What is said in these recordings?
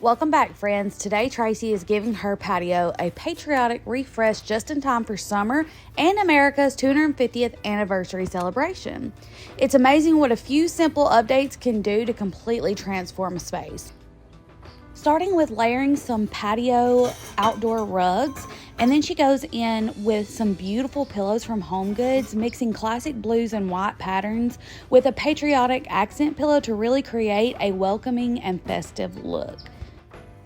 Welcome back, friends. Today, Tracy is giving her patio a patriotic refresh just in time for summer and America's 250th anniversary celebration. It's amazing what a few simple updates can do to completely transform a space. Starting with layering some patio outdoor rugs, and then she goes in with some beautiful pillows from HomeGoods, mixing classic blues and white patterns with a patriotic accent pillow to really create a welcoming and festive look.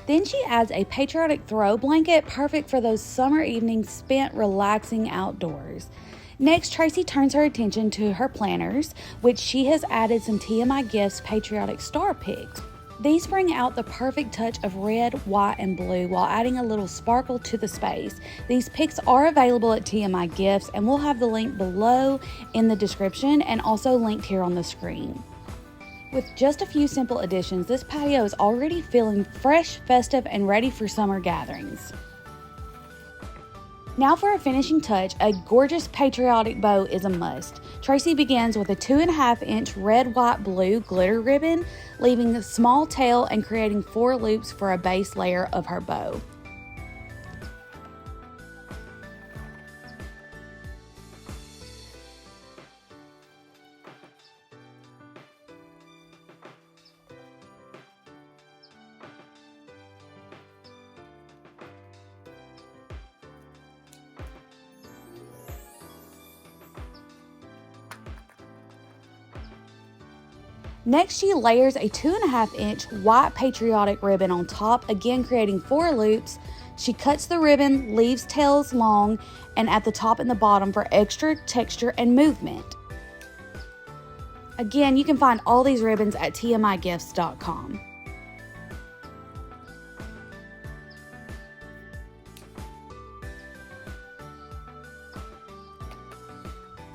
Then she adds a patriotic throw blanket, perfect for those summer evenings spent relaxing outdoors. Next, Tracy turns her attention to her planners, which she has added some TMI Gifts patriotic star picks. These bring out the perfect touch of red, white, and blue while adding a little sparkle to the space. These picks are available at TMI Gifts, and we'll have the link below in the description and also linked here on the screen. With just a few simple additions, this patio is already feeling fresh, festive, and ready for summer gatherings. Now for a finishing touch, a gorgeous patriotic bow is a must. Tracy begins with a 2.5-inch red, white, blue glitter ribbon, leaving a small tail and creating 4 loops for a base layer of her bow. Next, she layers a 2.5-inch white patriotic ribbon on top, again creating 4 loops. She cuts the ribbon, leaves tails long, and at the top and the bottom for extra texture and movement. Again, you can find all these ribbons at tmigifts.com.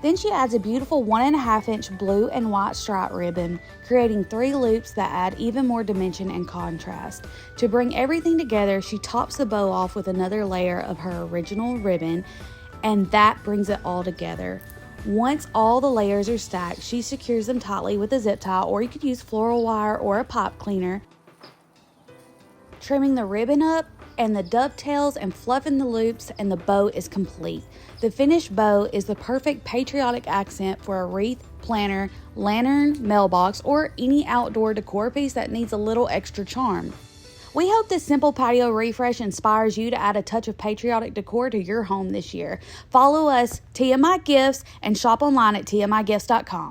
Then she adds a beautiful 1.5-inch blue and white stripe ribbon, creating 3 loops that add even more dimension and contrast. To bring everything together, she tops the bow off with another layer of her original ribbon, and that brings it all together. Once all the layers are stacked, she secures them tightly with a zip tie, or you could use floral wire or a pipe cleaner, trimming the ribbon up and the dovetails and fluffing the loops, and the bow is complete. The finished bow is the perfect patriotic accent for a wreath, planter, lantern, mailbox, or any outdoor decor piece that needs a little extra charm. We hope this simple patio refresh inspires you to add a touch of patriotic decor to your home this year. Follow us, TMI Gifts, and shop online at tmigifts.com.